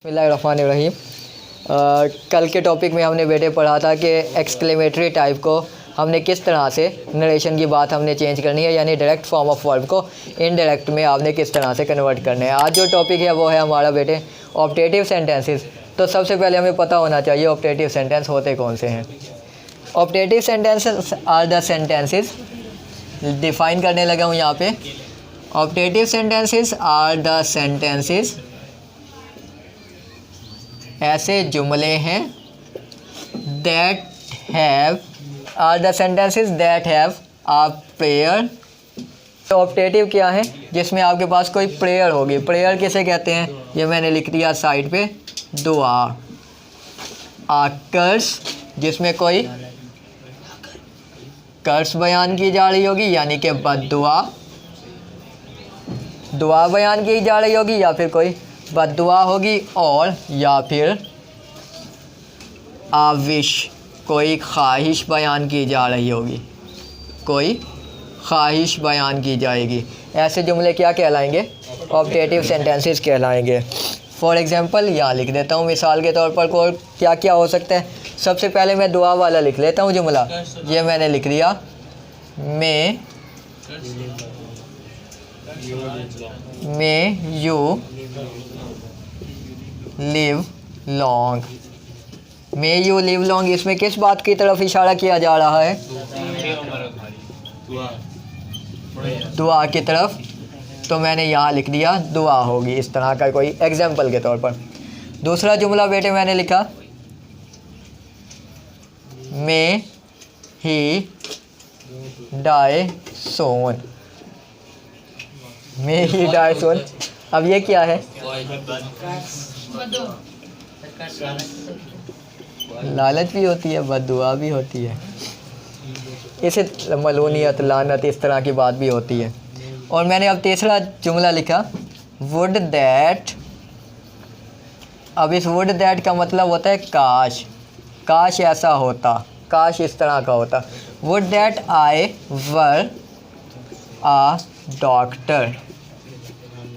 बिस्मिल्लाहिर्रहमानिर्रहीम। कल के टॉपिक में हमने बेटे पढ़ा था कि एक्सक्लेमेटरी टाइप को हमने किस तरह से नरेशन की बात हमने चेंज करनी है, यानी डायरेक्ट फॉर्म ऑफ वर्ब को इनडायरेक्ट में आपने किस तरह से कन्वर्ट करना है। आज जो टॉपिक है वो है हमारा बेटे ऑप्टेटिव सेंटेंसेस। तो सबसे पहले हमें पता होना चाहिए ऑप्टेटिव सेंटेंस होते कौन से हैं। Optative sentences are the sentences, define करने लगा हूँ यहाँ पे। Optative sentences are the sentences, ऐसे जुमले हैं that have are the sentences that have a prayer. तो ऑप्टेटिव क्या है? जिसमें आपके पास कोई प्रेयर होगी। प्रेयर किसे कहते हैं? ये मैंने लिख दिया साइड पे, दुआ। आ कर्स, जिसमें कोई कर्स बयान की जा रही होगी, यानी कि बद्दुआ, दुआ बयान की जा रही होगी या फिर कोई बद्दुआ होगी, और या फिर आविश, कोई ख्वाहिश बयान की जा रही होगी, कोई ख्वाहिश बयान की जाएगी। ऐसे जुमले क्या कहलाएंगे? ऑप्टेटिव सेंटेंसेस कहलाएंगे। फॉर एग्ज़ाम्पल यहाँ लिख देता हूँ मिसाल के तौर पर को क्या क्या हो सकता है। सबसे पहले मैं दुआ वाला लिख लेता हूँ जुमला। ये मैंने लिख दिया, may you live long. May you live long, इसमें किस बात की तरफ इशारा किया जा रहा है? दुआ की तरफ। तो मैंने यहाँ लिख दिया दुआ होगी, इस तरह का कोई एग्जाम्पल के तौर पर। दूसरा जुमला बेटे मैंने लिखा, मे ही डाई सोन। मे ही डाई सोन, अब ये क्या है? लालच भी होती है, बद्दुआ भी होती है, इसे मलूनियत, लानत, इस तरह की बात भी होती है। और मैंने अब तीसरा जुमला लिखा, वुड दैट। अब इस वुड दैट का मतलब होता है काश, काश ऐसा होता, काश इस तरह का होता। Would that I were a doctor.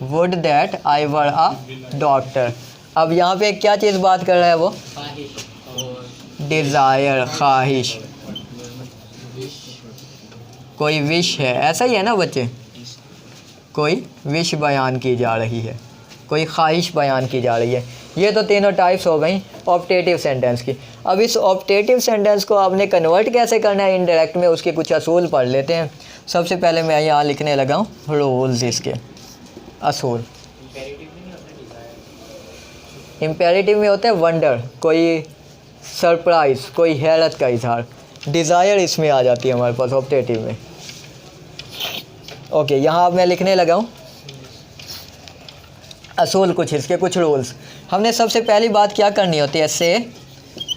Would that I were a doctor. अब यहाँ पे क्या चीज़ बात कर रहा है वो? डिज़ायर, ख्वाहिश, कोई विश है, ऐसा ही है ना बच्चे? कोई विश बयान की जा रही है, कोई ख्वाहिश बयान की जा रही है। ये तो तीनों टाइप्स हो गई ऑप्टेटिव सेंटेंस की। अब इस ऑप्टेटिव सेंटेंस को आपने कन्वर्ट कैसे करना है इनडायरेक्ट में, उसके कुछ असूल पढ़ लेते हैं। सबसे पहले मैं यहाँ लिखने लगा हूँ रूल्स, इसके असूल। इम्पेरेटिव में होता है वंडर, कोई सरप्राइज़, कोई हैरत का इजहार। डिज़ायर इसमें आ जाती है हमारे पास ऑप्टेटिव में। ओके, यहाँ अब मैं लिखने लगा हूँ असूल, कुछ इसके कुछ रूल्स। हमने सबसे पहली बात क्या करनी होती है? से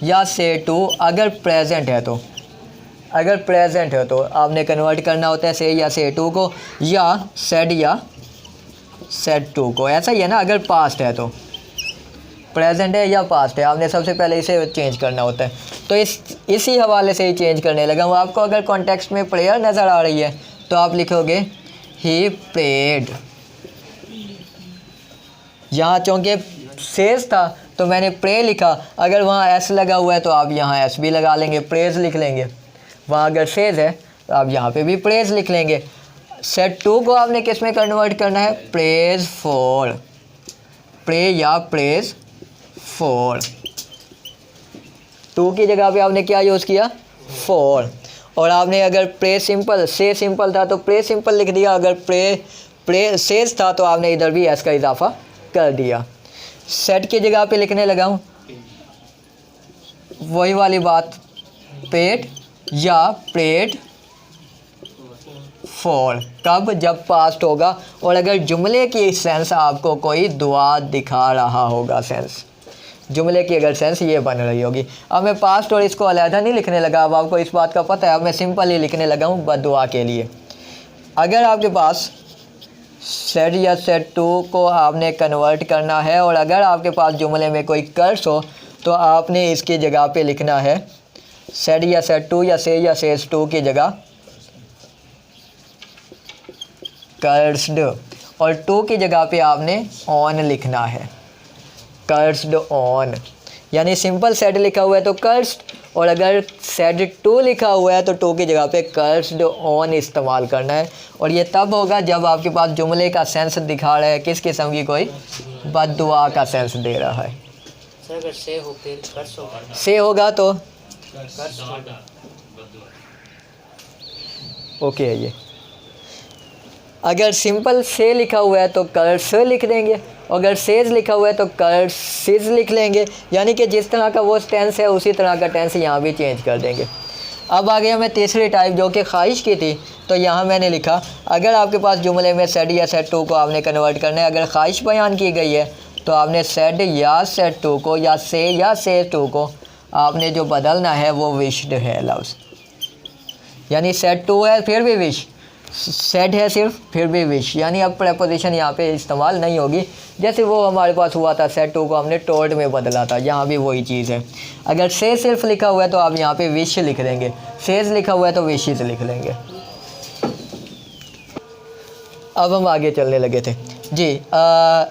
या से टू, अगर प्रेजेंट है तो। अगर प्रेजेंट है तो आपने कन्वर्ट करना होता है से या से टू को, या सेड टू को। ऐसा ही है ना? अगर पास्ट है तो, प्रेजेंट है या पास्ट है, आपने सबसे पहले इसे चेंज करना होता है। तो इसी हवाले से ही चेंज करने लगा हूँ। आपको अगर कॉन्टेक्स्ट में प्रेयर नज़र आ रही है तो आप लिखोगे ही प्रेड। यहाँ चूँकि सेज था तो मैंने प्रे लिखा, अगर वहाँ एस लगा हुआ है तो आप यहाँ एस भी लगा लेंगे, प्रेज लिख लेंगे। वहाँ अगर सेज है तो आप यहाँ पे भी प्रेज लिख लेंगे। सेट टू को आपने किस में कन्वर्ट करना है? Praise for. प्रे या प्रेज फॉर। टू की जगह पे आपने क्या यूज़ किया? फॉर। और आपने अगर प्रे सिंपल, से सिंपल था तो प्रे सिंपल लिख दिया। अगर प्रे सेज था तो आपने इधर भी एस का इजाफा कर दिया। सेट की जगह पे लिखने लगा हूँ वही वाली बात, पेड या प्रेड फॉर। कब? जब पास्ट होगा और अगर जुमले की सेंस आपको कोई दुआ दिखा रहा होगा, सेंस, जुमले की अगर सेंस ये बन रही होगी। अब मैं पास्ट और इसको अलहदा नहीं लिखने लगा, अब आपको इस बात का पता है। अब मैं सिंपल ही लिखने लगा हूँ बद्दुआ के लिए। अगर आपके पास सेड या सेड टू को आपने कन्वर्ट करना है और अगर आपके पास जुमले में कोई कर्स हो तो आपने इसकी जगह पे लिखना है सेड या सेड टू, या से या सेज टू की जगह कर्स्ड, और टू की जगह पे आपने ऑन लिखना है। कर्स्ड ऑन, यानी सिंपल सेड लिखा हुआ है तो कर्स्ड, और अगर सेड टू लिखा हुआ है तो टू की जगह पे कर्स्ड ऑन इस्तेमाल करना है। और ये तब होगा जब आपके पास जुमले का सेंस दिखा रहा है किस किस्म की, कोई बद्दुआ का सेंस दे रहा है। सर अगर से हो फिर कर्स होगा, से होगा तो कर्स होगा। ओके है ये। अगर सिंपल से लिखा हुआ है तो कर्स लिख देंगे, अगर सेज लिखा हुआ है तो कर्सिज लिख लेंगे, यानी कि जिस तरह का वो टेंस है उसी तरह का टेंस यहाँ भी चेंज कर देंगे। अब आ गया मैं तीसरी टाइप जो कि ख्वाहिश की थी, तो यहाँ मैंने लिखा अगर आपके पास जुमले में सेड या सेड टू को आपने कन्वर्ट करना है, अगर ख्वाहिश बयान की गई है तो आपने सेड या सेड टू को या से टू को आपने जो बदलना है वो विश्ड है लफ्ज़, यानी सेड टू है फिर भी विश, सेड है सिर्फ फिर भी विश, यानी अब प्रेपोजिशन यहाँ पे इस्तेमाल नहीं होगी। जैसे वो हमारे पास हुआ था सेड टू को हमने टोल्ड में बदला था, यहाँ भी वही चीज़ है। अगर से सिर्फ लिखा हुआ है तो आप यहाँ पे विश लिख देंगे, सेज लिखा हुआ है तो विशेज लिख लेंगे। अब हम आगे चलने लगे थे जी।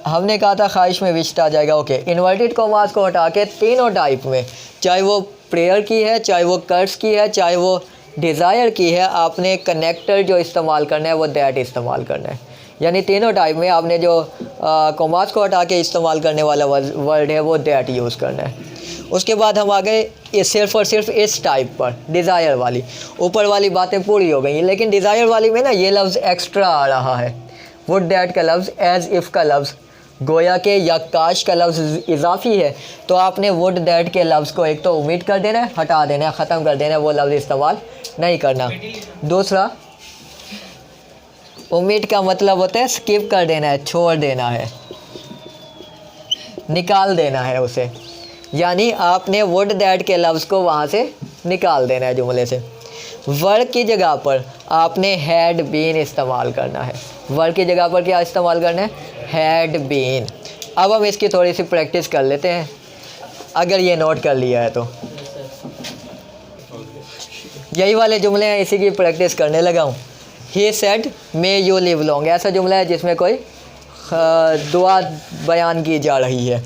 हमने कहा था ख्वाहिश में विश्ड आ जाएगा। ओके, इन्वर्टेड कॉमास को हटा के तीनों टाइप में, चाहे वो प्रेयर की है, चाहे वो कर्स की है, चाहे वो डिज़ायर की है, आपने कनेक्टर जो इस्तेमाल करना है वो दैट इस्तेमाल करना है। यानी तीनों टाइप में आपने जो कॉमास को हटा के इस्तेमाल करने वाला वर्ड है वो दैट यूज़ करना है। उसके बाद हम आ गए सिर्फ और सिर्फ इस टाइप पर, डिज़ायर वाली। ऊपर वाली बातें पूरी हो गई, लेकिन डिज़ायर वाली में ना ये लफ्ज़ एक्स्ट्रा आ रहा है। वुड दैट का लफ्ज़, एज़ इफ़ का लफ्ज़, गोया के या काश का लफ्ज़ इजाफी है, तो आपने वुड दैट के लफ्ज़ को एक तो ओमिट कर देना है, हटा देना है, ख़त्म कर देना है, वो लफ्ज़ इस्तेमाल नहीं करना। दूसरा, ओमिट का मतलब होता है स्किप कर देना है, छोड़ देना है, निकाल देना है उसे, यानी आपने वुड दैट के लफ्ज़ को वहाँ से निकाल देना है जुमले से। वर्ड की जगह पर आपने हैड बीन इस्तेमाल करना है। वर्ड की जगह पर क्या इस्तेमाल करना है? Had been. अब हम इसकी थोड़ी सी प्रैक्टिस कर लेते हैं, अगर ये नोट कर लिया है तो। यही वाले जुमले हैं, इसी की प्रैक्टिस करने लगा हूँ। ही said may you live long, ऐसा जुमला है जिसमें कोई दुआ बयान की जा रही है।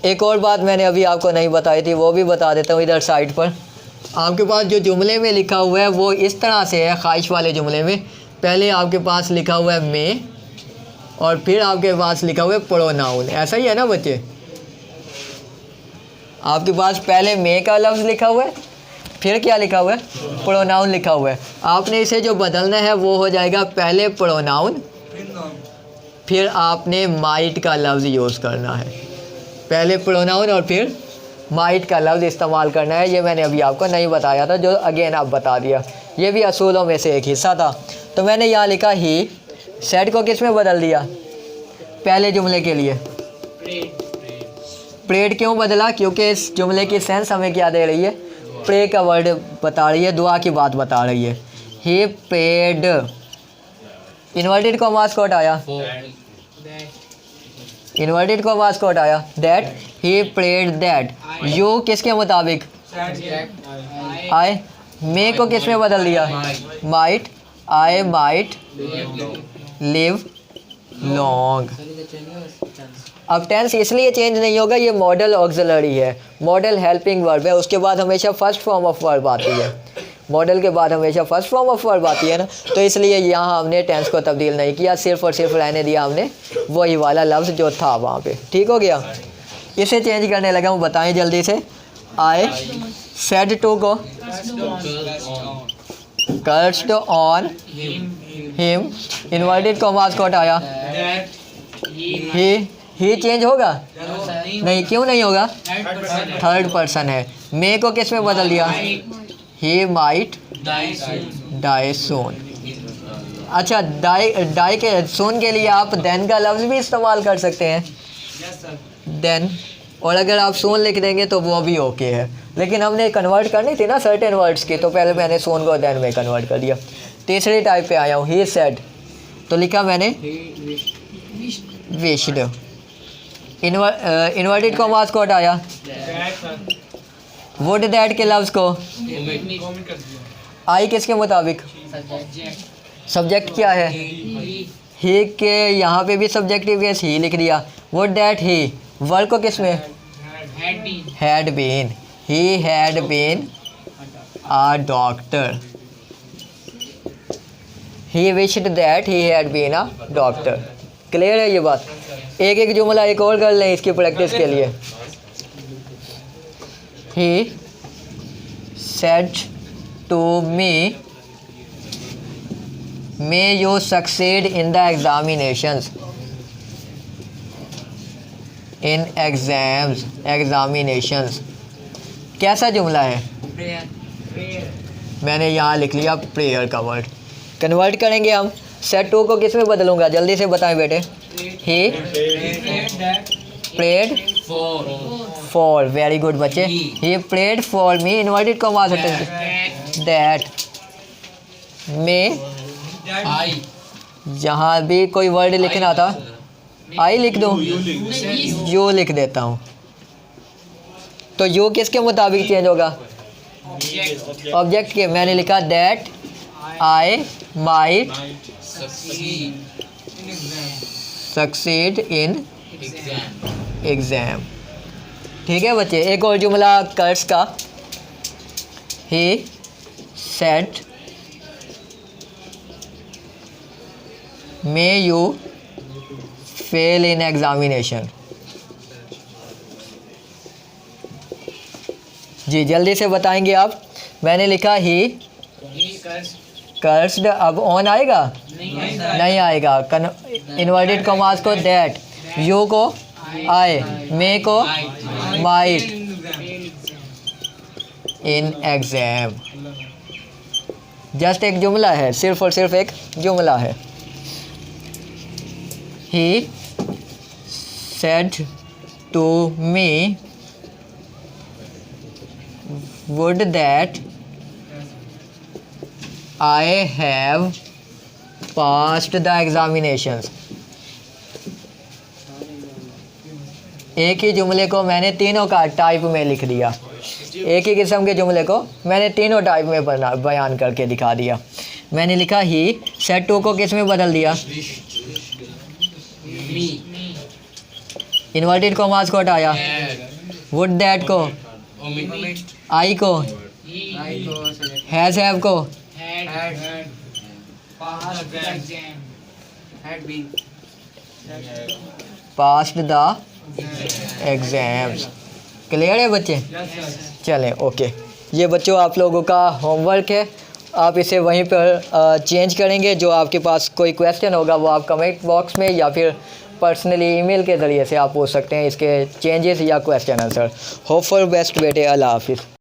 एक और बात मैंने अभी आपको नहीं बताई थी, वो भी बता देता हूँ। इधर साइड पर आपके पास जो जुमले में लिखा हुआ है वो इस तरह से है। ख्वाहिश वाले जुमले में पहले आपके पास लिखा हुआ है मे, और फिर आपके पास लिखा हुआ है प्रोनाउन। ऐसा ही है ना बच्चे? आपके पास पहले मे का लफ्ज़ लिखा हुआ है, फिर क्या लिखा हुआ है? प्रोनाउन लिखा हुआ है। आपने इसे जो बदलना है वो हो जाएगा पहले प्रोनाउन, फिर आपने माइट का लफ्ज़ यूज़ करना है। पहले प्रोनाउन और फिर माइट का लफ्ज़ इस्तेमाल करना है। ये मैंने अभी आपको नहीं बताया था, जो अगेन आप बता दिया। ये भी असूलों में से एक हिस्सा था। तो मैंने यहाँ लिखा ही, सेड को किस में बदल दिया? पहले जुमले के लिए प्रेड क्यों बदला? क्योंकि इस जुमले की सेंस हमें क्या दे रही है? प्रे का वर्ड बता रही है, दुआ की बात बता रही है। ही प्रेड, इन्वर्टेड कॉमास को हटाया, इन्वर्टेड कॉमास को हटाया, that, he prayed that. You किसके मुताबिक? आई। मे को किस में बदल दिया? Might, I might live long. अब टेंस इसलिए चेंज नहीं होगा, ये मॉडल ऑक्सिलरी है, मॉडल हेल्पिंग वर्ब है। उसके बाद हमेशा फर्स्ट फॉर्म ऑफ वर्ब आती है, मॉडल के बाद हमेशा फर्स्ट फॉर्म ऑफ वर्ब आती है ना। तो इसलिए यहाँ हमने टेंस को तब्दील नहीं किया, सिर्फ और सिर्फ रहने दिया हमने वही वाला लफ्ज़ जो था वहाँ पे। ठीक हो गया? इसे चेंज करने लगा हूँ, बताएं जल्दी से। आई सेड टू को cursed on him, inverted commas को हटाया, ही चेंज होगा? नहीं, क्यों नहीं होगा? थर्ड पर्सन है। मे को किस में बदल दिया? ही माइट डाई सून। अच्छा, डाई के सून के लिए आप देन का लफ्ज़ भी इस्तेमाल कर सकते हैं, देन। और अगर आप सून लिख देंगे तो वो भी ओके है, लेकिन हमने कन्वर्ट करनी थी ना सर्टेन वर्ड्स की, तो पहले मैंने सून को देन में कन्वर्ट कर दिया। तीसरी टाइप पे आया हूँ, ही सेड, तो लिखा मैंने विश्ड। इन्वर्टेड कॉमास को हटाया, वुड दैट के लफ्ज़ को, आई किसके मुताबिक? सब्जेक्ट क्या है? ही के यहाँ पे भी सब्जेक्टिव केस ही लिख दिया। वुड दैट ही, वर्ड को किस में? Had been. Had been, he had been a doctor, he wished that he had been a doctor. Clear है ये बात? एक एक जुमला एक और कर लें इसकी प्रैक्टिस के लिए। He said to me may you succeed in the examinations, in exams, examinations. कैसा जुमला है? Prayer. मैंने यहाँ लिख लिया प्रेयर का वर्ड। कन्वर्ट करेंगे हम। सेट टू को किस में बदलूंगा? जल्दी से बताएं बेटे। He prayed for, very good बच्चे। He prayed for me, inverted comma सकते हैं, दैट में, जहाँ भी कोई वर्ड लिखना था आई लिख दूँ, यू लिख देता हूँ। तो यू किसके मुताबिक चेंज होगा? ऑब्जेक्ट के। मैंने लिखा that I might succeed in exam. ठीक है बच्चे। एक और जुमला कर्स का। He said may you fail in examination. जी जल्दी से बताएंगे आप। मैंने लिखा ही कर्स्ड, अब ऑन आएगा? नहीं आएगा। इन्वर्टेड कॉमास को दैट, यू को आई, मे को माइट, इन एग्जाम। जस्ट एक जुमला है, सिर्फ और सिर्फ एक जुमला है। He said to me would that I have passed the examinations। एक ही जुमले को मैंने तीनों का टाइप में लिख दिया। एक ही किस्म के जुमले को मैंने तीनों टाइप में बयान करके दिखा दिया। मैंने लिखा ही, सेट टू को किस में बदल दिया? इन्वर्टेड कॉमास को हटाया, वुड दैट को, आई को, हैज़ हैव को, पास्ड द एग्जाम्स। क्लियर है बच्चे? चलें ओके। ये बच्चों आप लोगों का होमवर्क है, आप इसे वहीं पर चेंज करेंगे। जो आपके पास कोई क्वेश्चन होगा वो आप कमेंट बॉक्स में या फिर पर्सनली ईमेल के ज़रिए से आप पूछ सकते हैं इसके चेंजेस या question answer. Hope for best बेटे। अल्लाह हाफिज़।